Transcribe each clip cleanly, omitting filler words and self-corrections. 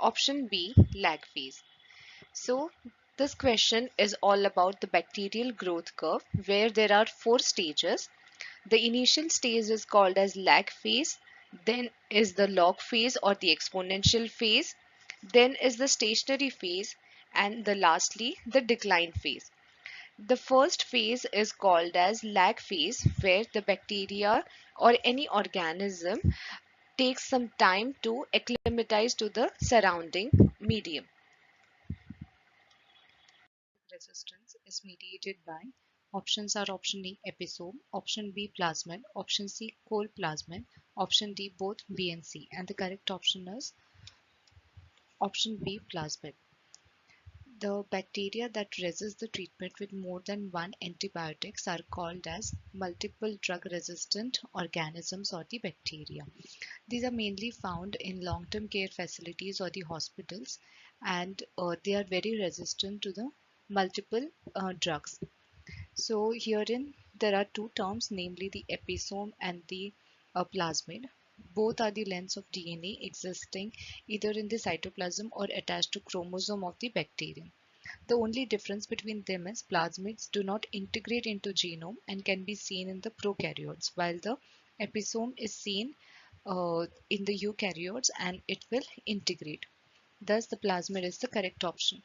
Option B, lag phase. So this question is all about the bacterial growth curve where there are four stages. The initial stage is called as lag phase, then is the log phase or the exponential phase, then is the stationary phase, and lastly the decline phase. The first phase is called as lag phase where the bacteria or any organism takes some time to acclimatize to the surrounding medium. Resistance is mediated by options are option A episome, option B plasmid, option C cold plasmid, option D both B and C, and the correct option is option B plasmid. The bacteria that resist the treatment with more than one antibiotics are called as multiple drug resistant organisms or the bacteria. These are mainly found in long-term care facilities or the hospitals, and they are very resistant to the multiple drugs. So herein there are two terms, namely the episome and the plasmid. Both are the lengths of DNA existing either in the cytoplasm or attached to chromosome of the bacterium. The only difference between them is plasmids do not integrate into genome and can be seen in the prokaryotes, while the episome is seen in the eukaryotes and it will integrate. Thus, the plasmid is the correct option.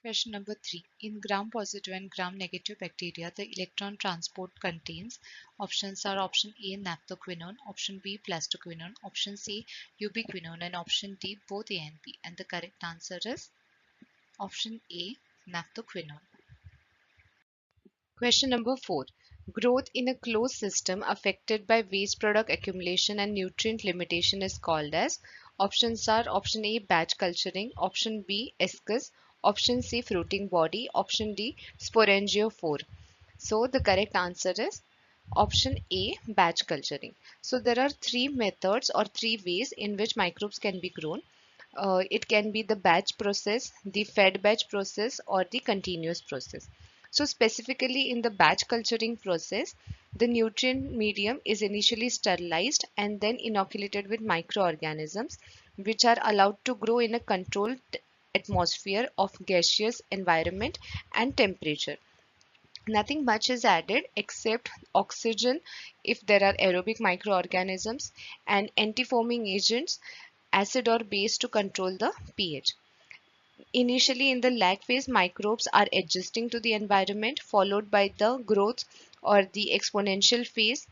Question number 3. In gram-positive and gram-negative bacteria, the electron transport contains options are option A naphthoquinone, option B plastoquinone, option C ubiquinone, and option D both A and B. And the correct answer is option A naphthoquinone. Question number 4. Growth in a closed system affected by waste product accumulation and nutrient limitation is called as options are option A batch culturing, option B escus, option C fruiting body, option D sporangiophore. So the correct answer is option A batch culturing. So there are three methods or three ways in which microbes can be grown. It can be the batch process, the fed batch process, or the continuous process. So specifically in the batch culturing process, the nutrient medium is initially sterilized and then inoculated with microorganisms which are allowed to grow in a controlled atmosphere of gaseous environment and temperature. Nothing much is added except oxygen if there are aerobic microorganisms and antifoaming agents, acid or base to control the pH. Initially in the lag phase, microbes are adjusting to the environment, followed by the growth or the exponential phase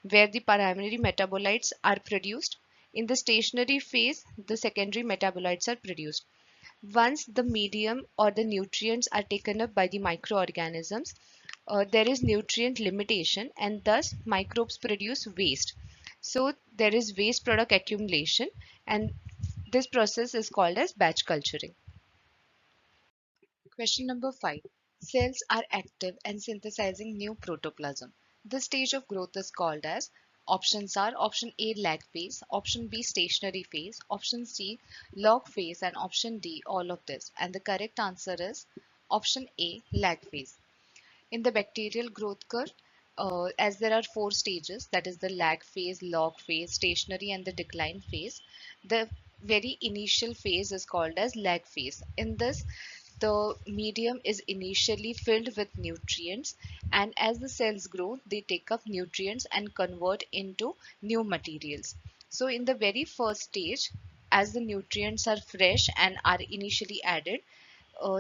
where the primary metabolites are produced. In the stationary phase, the secondary metabolites are produced. Once the medium or the nutrients are taken up by the microorganisms, there is nutrient limitation and thus microbes produce waste. So there is waste product accumulation and this process is called as batch culturing. Question number 5. Cells are active and synthesizing new protoplasm. This stage of growth is called as options are option A lag phase, option B stationary phase, option C log phase, and option D all of this. And the correct answer is option A lag phase. In the bacterial growth curve, as there are four stages, that is the lag phase, log phase, stationary, and the decline phase, the very initial phase is called as lag phase. In this, the medium is initially filled with nutrients, and as the cells grow, they take up nutrients and convert into new materials. So in the very first stage, as the nutrients are fresh and are initially added,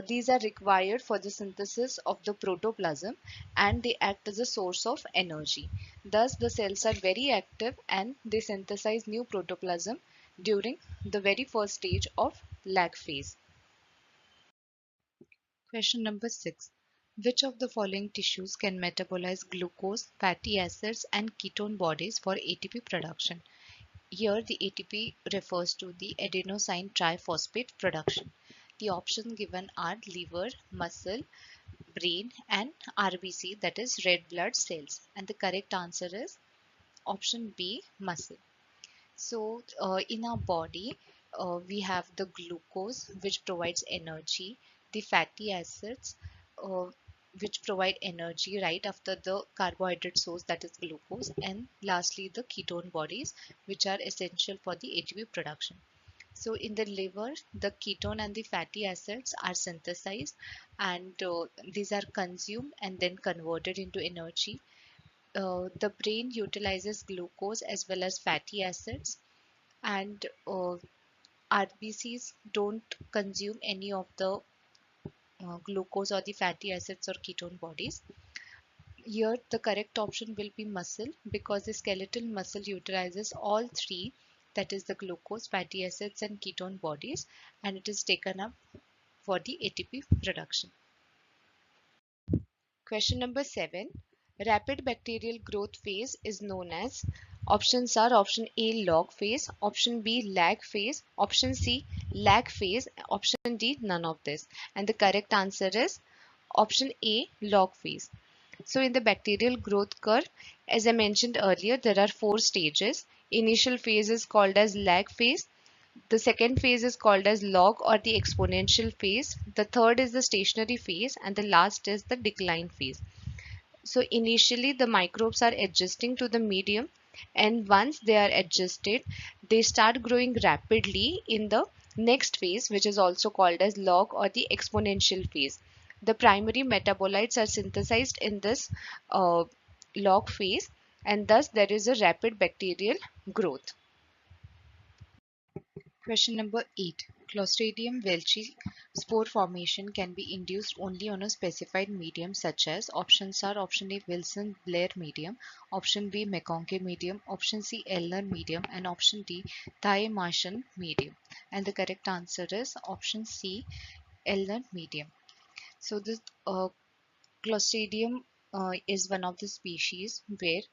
these are required for the synthesis of the protoplasm and they act as a source of energy. Thus, the cells are very active and they synthesize new protoplasm during the very first stage of lag phase. Question number 6. Which of the following tissues can metabolize glucose, fatty acids, and ketone bodies for ATP production? Here, the ATP refers to the adenosine triphosphate production. The options given are liver, muscle, brain, and RBC, that is red blood cells. And the correct answer is option B, muscle. So, in our body, we have the glucose, which provides energy, the fatty acids, which provide energy right after the carbohydrate source, that is glucose, and lastly the ketone bodies, which are essential for the ATP production. So in the liver, the ketone and the fatty acids are synthesized, and these are consumed and then converted into energy. The brain utilizes glucose as well as fatty acids, and RBCs don't consume any of the glucose or the fatty acids or ketone bodies. Here, the correct option will be muscle, because the skeletal muscle utilizes all three, that is the glucose, fatty acids, and ketone bodies, and it is taken up for the ATP production. Question number 7. Rapid bacterial growth phase is known as. Options are option A log phase, option B lag phase, option C lag phase, option D none of this. And the correct answer is option A log phase. So in the bacterial growth curve, as I mentioned earlier, there are 4 stages. Initial phase is called as lag phase. The second phase is called as log or the exponential phase. The third is the stationary phase, and the last is the decline phase. So initially the microbes are adjusting to the medium, and once they are adjusted, they start growing rapidly in the next phase, which is also called as log or the exponential phase. The primary metabolites are synthesized in this log phase, and thus there is a rapid bacterial growth. Question number 8. Clostridium welchii spore formation can be induced only on a specified medium, such as. Options are option A Wilson-Blair medium, option B McConkey medium, option C Elner medium, and option D Thai-Martian medium. And the correct answer is option C Elner medium. So this Clostridium is one of the species where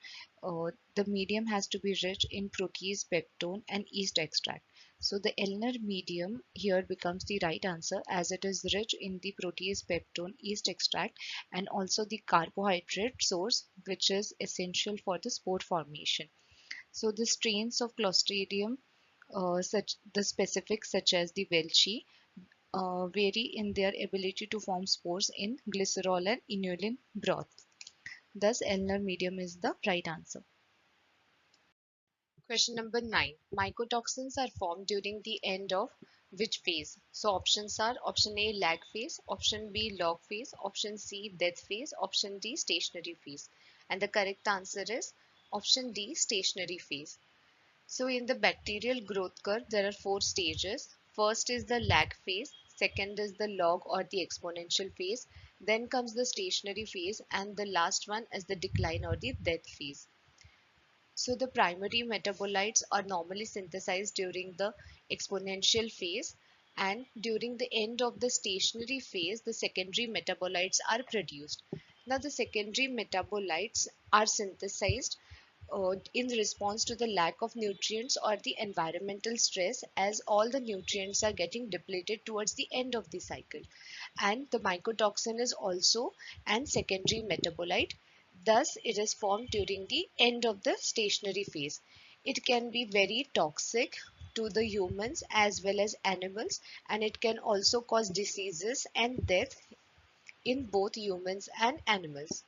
the medium has to be rich in protease, peptone, and yeast extract. So the Elner medium here becomes the right answer, as it is rich in the protease, peptone, yeast extract, and also the carbohydrate source, which is essential for the spore formation. So the strains of Clostridium, such the specifics such as the welchii, vary in their ability to form spores in glycerol and inulin broth. Thus, Elner medium is the right answer. Question number 9. Mycotoxins are formed during the end of which phase? So options are option A lag phase, option B log phase, option C death phase, option D stationary phase. And the correct answer is option D stationary phase. So in the bacterial growth curve, there are 4 stages. First is the lag phase, second is the log or the exponential phase, then comes the stationary phase, and the last one is the decline or the death phase. So the primary metabolites are normally synthesized during the exponential phase, and during the end of the stationary phase, the secondary metabolites are produced. Now the secondary metabolites are synthesized in response to the lack of nutrients or the environmental stress, as all the nutrients are getting depleted towards the end of the cycle. And the mycotoxin is also an secondary metabolite. Thus, it is formed during the end of the stationary phase. It can be very toxic to the humans as well as animals, and it can also cause diseases and death in both humans and animals.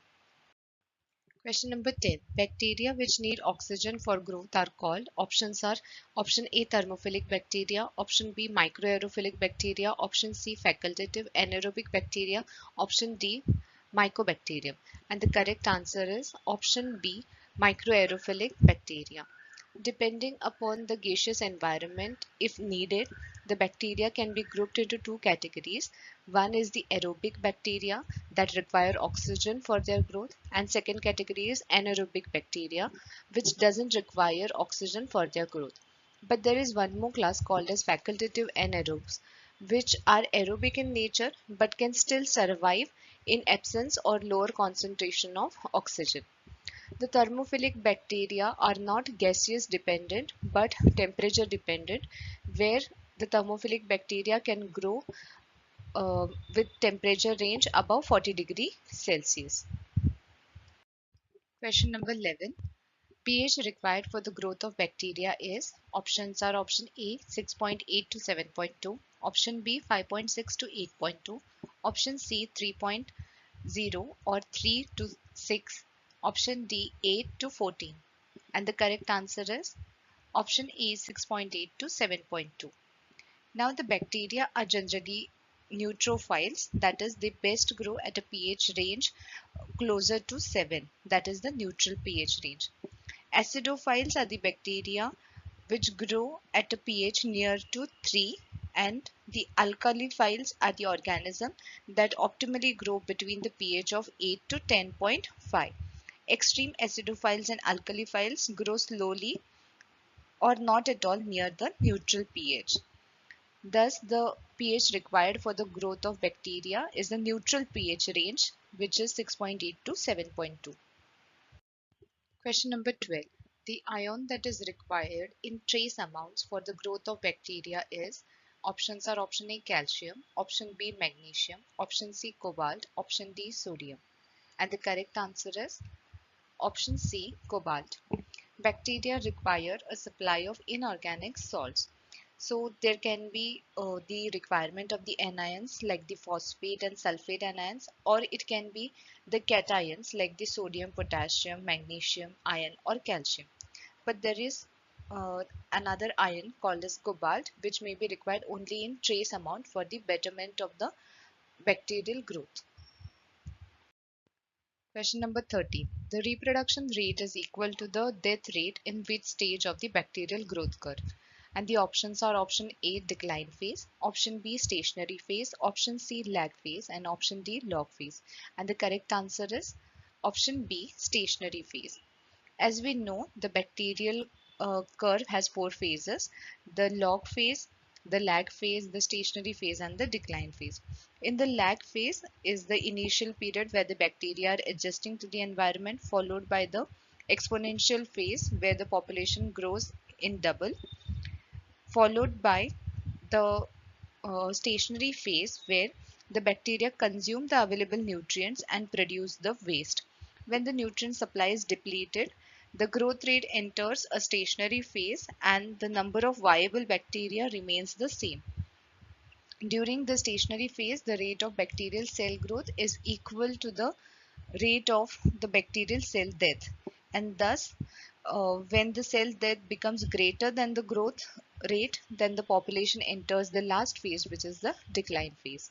Question number 10. Bacteria which need oxygen for growth are called. Options are option A thermophilic bacteria, option B microaerophilic bacteria, option C facultative anaerobic bacteria, option D mycobacterium. And the correct answer is option B microaerophilic bacteria. Depending upon the gaseous environment, if needed, the bacteria can be grouped into 2 categories. One is the aerobic bacteria that require oxygen for their growth, and second category is anaerobic bacteria, which doesn't require oxygen for their growth. But there is one more class called as facultative anaerobes, which are aerobic in nature but can still survive in absence or lower concentration of oxygen. The thermophilic bacteria are not gaseous dependent but temperature dependent, where the thermophilic bacteria can grow with temperature range above 40 degrees Celsius. Question number 11. pH required for the growth of bacteria is. Options are option A 6.8 to 7.2, option B 5.6 to 8.2, option C 3.0 0 or 3 to 6, option D 8 to 14. And the correct answer is option A 6.8 to 7.2. Now the bacteria are generally neutrophiles, that is they best grow at a pH range closer to 7, that is the neutral pH range. Acidophiles are the bacteria which grow at a pH near to 3, and the alkaliphiles are the organism that optimally grow between the pH of 8 to 10.5. Extreme acidophiles and alkaliphiles grow slowly or not at all near the neutral pH. Thus, the pH required for the growth of bacteria is the neutral pH range, which is 6.8 to 7.2. Question number 12. The ion that is required in trace amounts for the growth of bacteria is, options are option A calcium, option B magnesium, option C cobalt, option D sodium. And the correct answer is option C cobalt. Bacteria require a supply of inorganic salts. So there can be the requirement of the anions like the phosphate and sulfate anions, or it can be the cations like the sodium, potassium, magnesium, iron or calcium. But there is another ion called as cobalt, which may be required only in trace amount for the betterment of the bacterial growth. Question number 13. The reproduction rate is equal to the death rate in which stage of the bacterial growth curve? And the options are option A decline phase, option B stationary phase, option C lag phase, and option D log phase. And the correct answer is option B stationary phase. As we know, the bacterial curve has 4 phases: the log phase, the lag phase, the stationary phase, and the decline phase. In the lag phase is the initial period where the bacteria are adjusting to the environment, followed by the exponential phase where the population grows in double, followed by the stationary phase where the bacteria consume the available nutrients and produce the waste. When the nutrient supply is depleted, the growth rate enters a stationary phase and the number of viable bacteria remains the same. During the stationary phase, the rate of bacterial cell growth is equal to the rate of the bacterial cell death, and thus when the cell death becomes greater than the growth rate, then the population enters the last phase, which is the decline phase.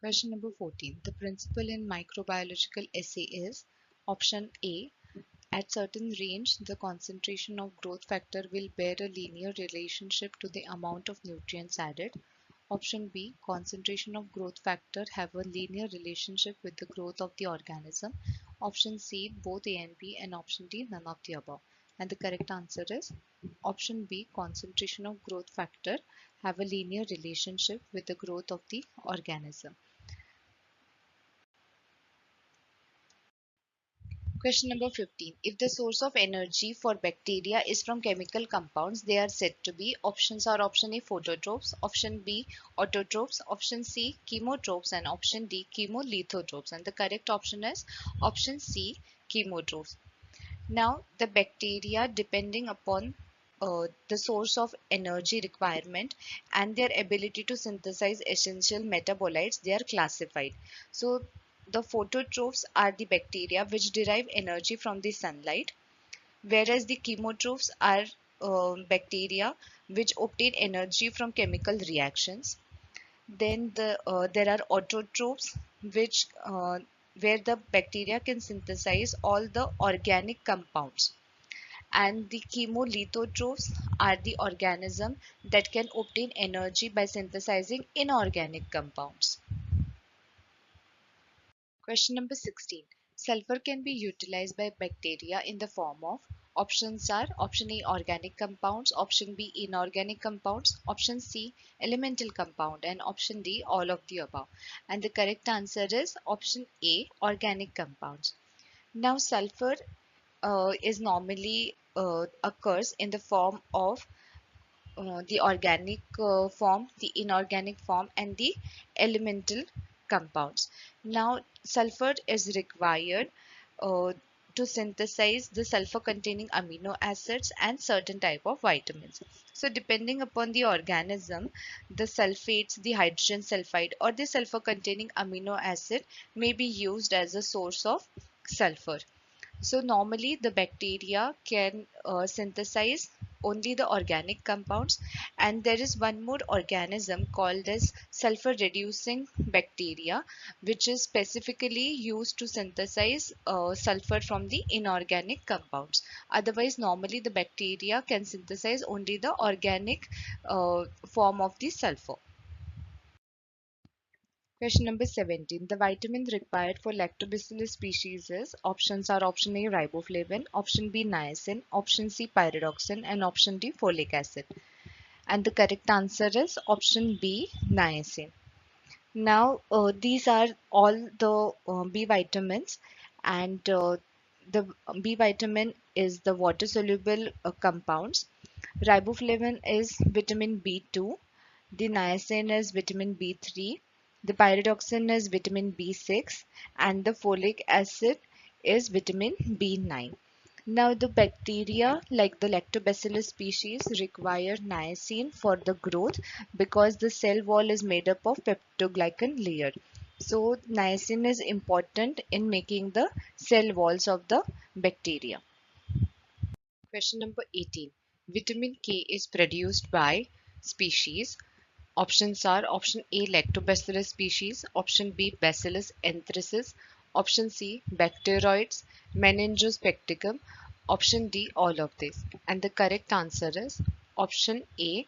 Question number 14. The principle in microbiological assay is, option A, at certain range the concentration of growth factor will bear a linear relationship to the amount of nutrients added. Option B, concentration of growth factor have a linear relationship with the growth of the organism. Option C, both A and B, and option D, none of the above. And the correct answer is option B, concentration of growth factor have a linear relationship with the growth of the organism. Question number 15. If the source of energy for bacteria is from chemical compounds, they are said to be, options are option A phototropes, option B autotrophs, option C chemotropes, and option D chemolithotropes. And the correct option is option C chemotropes. Now the bacteria, depending upon the source of energy requirement and their ability to synthesize essential metabolites, they are classified. So the phototrophs are the bacteria which derive energy from the sunlight, whereas the chemotrophs are bacteria which obtain energy from chemical reactions. Then there are autotrophs, which where the bacteria can synthesize all the organic compounds, and the chemolithotrophs are the organism that can obtain energy by synthesizing inorganic compounds. Question number 16. Sulfur can be utilized by bacteria in the form of, options are option A organic compounds, option B inorganic compounds, option C elemental compound, and option D all of the above. And the correct answer is option A organic compounds. Now sulfur is normally occurs in the form of the organic form, the inorganic form, and the elemental compounds. Now sulfur is required uh, to synthesize the sulfur containing amino acids and certain type of vitamins. So depending upon the organism, the sulfates, the hydrogen sulfide or the sulfur containing amino acid may be used as a source of sulfur. So normally the bacteria can synthesize only the organic compounds, and there is one more organism called as sulfur reducing bacteria, which is specifically used to synthesize sulfur from the inorganic compounds. Otherwise normally the bacteria can synthesize only the organic form of the sulfur. Question number 17. The vitamin required for lactobacillus species is, options are option A riboflavin, option B niacin, option C pyridoxine and option D folic acid. And the correct answer is option B niacin. Now these are all the B vitamins, and the B vitamin is the water soluble compounds. Riboflavin is vitamin B2, the niacin is vitamin B3, the pyridoxine is vitamin B6, and the folic acid is vitamin B9. Now, the bacteria like the lactobacillus species require niacin for the growth because the cell wall is made up of peptoglycan layer. So, niacin is important in making the cell walls of the bacteria. Question number 18. Vitamin K is produced by species. Options are option A lactobacillus species, option B Bacillus anthracis, option C bacteroids, meningospecticum, option D all of this. And the correct answer is option A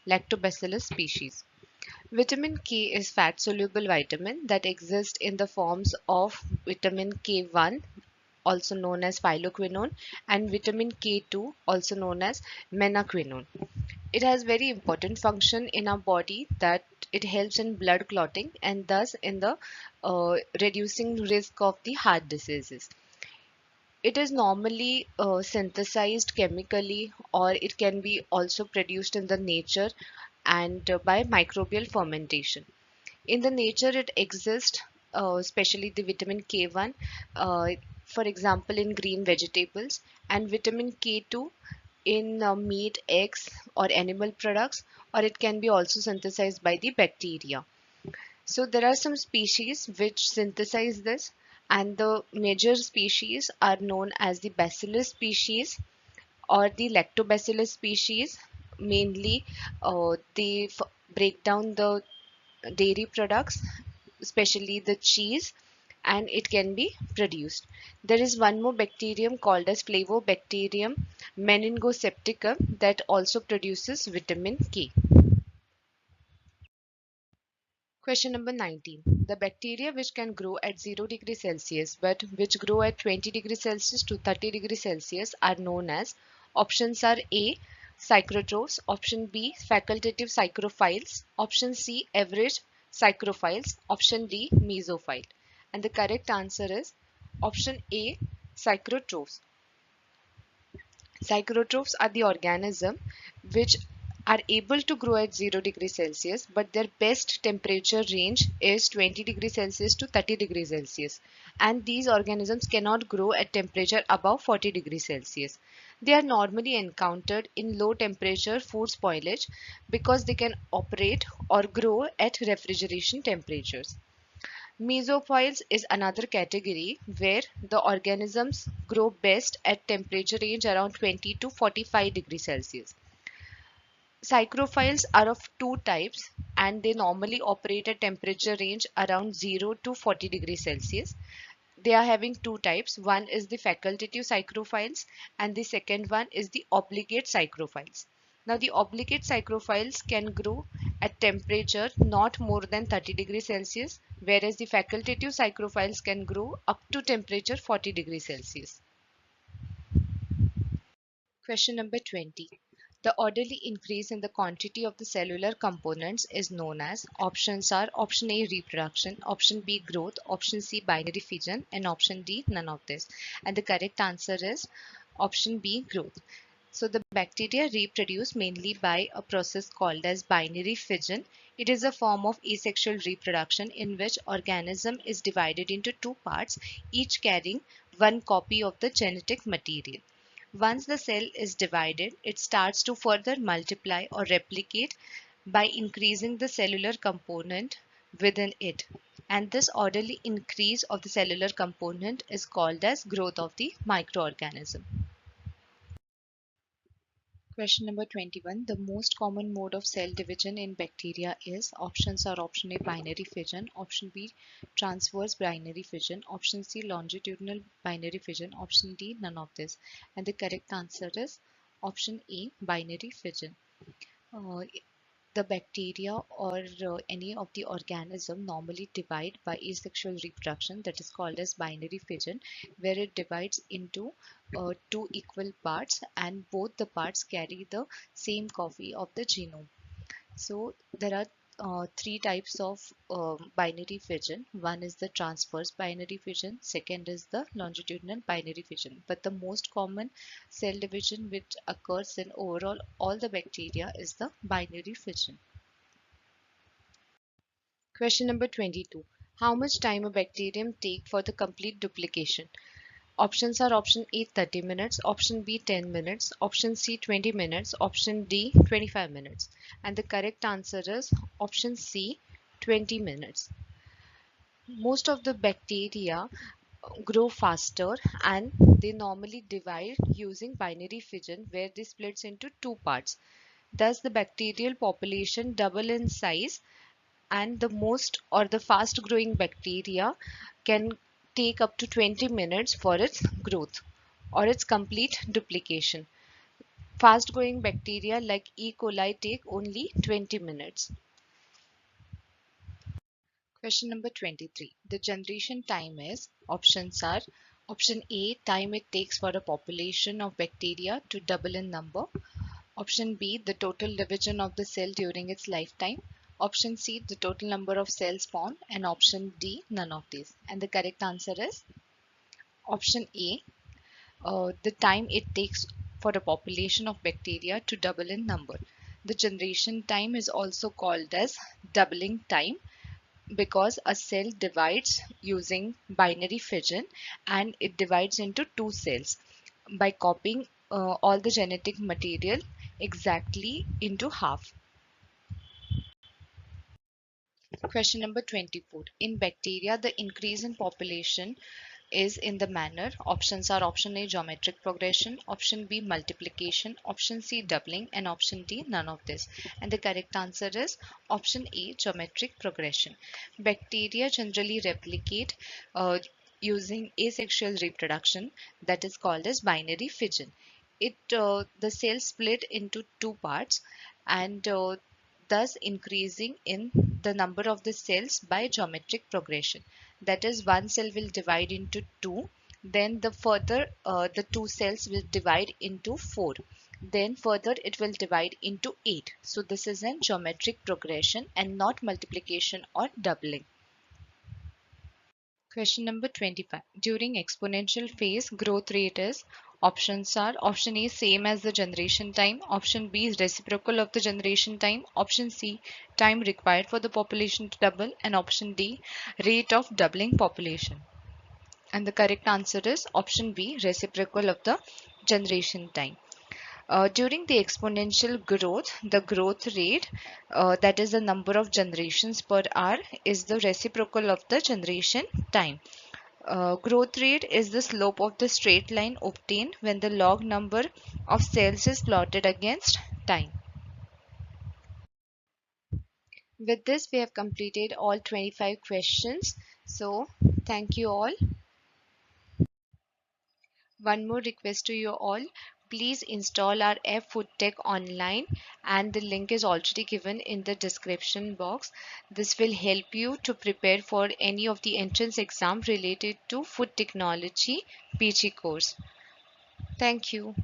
lactobacillus species. Vitamin K is fat soluble vitamin that exists in the forms of vitamin K1, also known as phylloquinone, and vitamin K2, also known as menaquinone. It has very important function in our body, that it helps in blood clotting and thus in the reducing risk of the heart diseases. It is normally synthesized chemically, or it can be also produced in the nature and by microbial fermentation. In the nature it exists, especially the vitamin K1, for example in green vegetables, and vitamin K2 in meat, eggs or animal products, or it can be also synthesized by the bacteria. So there are some species which synthesize this, and the major species are known as the bacillus species or the lactobacillus species. Mainly they break down the dairy products, especially the cheese, and it can be produced. There is one more bacterium called as Flavobacterium meningosepticum that also produces vitamin K. Question number 19. The bacteria which can grow at 0 degrees Celsius but which grow at 20 degrees Celsius to 30 degrees Celsius are known as, options are A psychrotrophs, option B facultative psychrophiles, option C average psychrophiles, option D mesophile. And the correct answer is option A psychrotrophs. Psychrotrophs are the organism which are able to grow at 0 degrees Celsius, but their best temperature range is 20 degrees Celsius to 30 degrees Celsius. And these organisms cannot grow at temperature above 40 degrees Celsius. They are normally encountered in low temperature food spoilage because they can operate or grow at refrigeration temperatures. Mesophiles is another category where the organisms grow best at temperature range around 20 to 45 degrees Celsius. Psychrophiles are of two types, and they normally operate at temperature range around 0 to 40 degrees Celsius. They are having two types. One is the facultative psychrophiles and the second one is the obligate psychrophiles. Now the obligate psychrophiles can grow at temperature not more than 30 degrees Celsius, whereas the facultative psychrophiles can grow up to temperature 40 degrees Celsius. Question number 20. The orderly increase in the quantity of the cellular components is known as, options are option A reproduction, option B growth, option C binary fission and option D none of this. And the correct answer is option B growth. So the bacteria reproduce mainly by a process called as binary fission. It is a form of asexual reproduction in which organism is divided into two parts, each carrying one copy of the genetic material. Once the cell is divided, it starts to further multiply or replicate by increasing the cellular component within it. And this orderly increase of the cellular component is called as growth of the microorganism. Question number 21. The most common mode of cell division in bacteria is, options are option A binary fission, option B transverse binary fission, option C longitudinal binary fission, option D none of this. And the correct answer is option A binary fission. Uh, the bacteria or any of the organism normally divide by asexual reproduction, that is called as binary fission, where it divides into two equal parts and both the parts carry the same copy of the genome. So there are three types of binary fission. One is the transverse binary fission, second is the longitudinal binary fission. But the most common cell division which occurs in overall all the bacteria is the binary fission. Question number 22. How much time a bacterium take for the complete duplication? Options are option A 30 minutes, option B 10 minutes, option C 20 minutes, option D 25 minutes. And the correct answer is option C 20 minutes. Most of the bacteria grow faster and they normally divide using binary fission where they splits into two parts. Thus the bacterial population double in size, and the most or the fast growing bacteria can take up to 20 minutes for its growth or its complete duplication. Fast growing bacteria like E. coli take only 20 minutes. Question number 23. The generation time is, options are option A time it takes for a population of bacteria to double in number, option B the total division of the cell during its lifetime, option C the total number of cells formed, and option D none of these. And the correct answer is option A, the time it takes for a population of bacteria to double in number. The generation time is also called as doubling time because a cell divides using binary fission and it divides into two cells by copying all the genetic material exactly into half. Question number 24. In bacteria, the increase in population is in the manner. Options are option A geometric progression, option B multiplication, option C doubling, and option D none of this. And the correct answer is option A geometric progression. Bacteria generally replicate using asexual reproduction, that is called as binary fission. The cell split into two parts and thus increasing in the number of the cells by geometric progression. That is, one cell will divide into two, then the two cells will divide into four, then further it will divide into 8. So this is a geometric progression and not multiplication or doubling. Question number 25. During exponential phase, growth rate is, options are option A same as the generation time, option B is reciprocal of the generation time, option C time required for the population to double, and option D rate of doubling population. And the correct answer is option B reciprocal of the generation time. During the exponential growth, the growth rate, that is the number of generations per hour, is the reciprocal of the generation time. Growth rate is the slope of the straight line obtained when the log number of cells is plotted against time. With this, we have completed all 25 questions. So, thank you all. One more request to you all. Please install our M.tech online, and the link is already given in the description box. This will help you to prepare for any of the entrance exam related to food technology PG course. Thank you.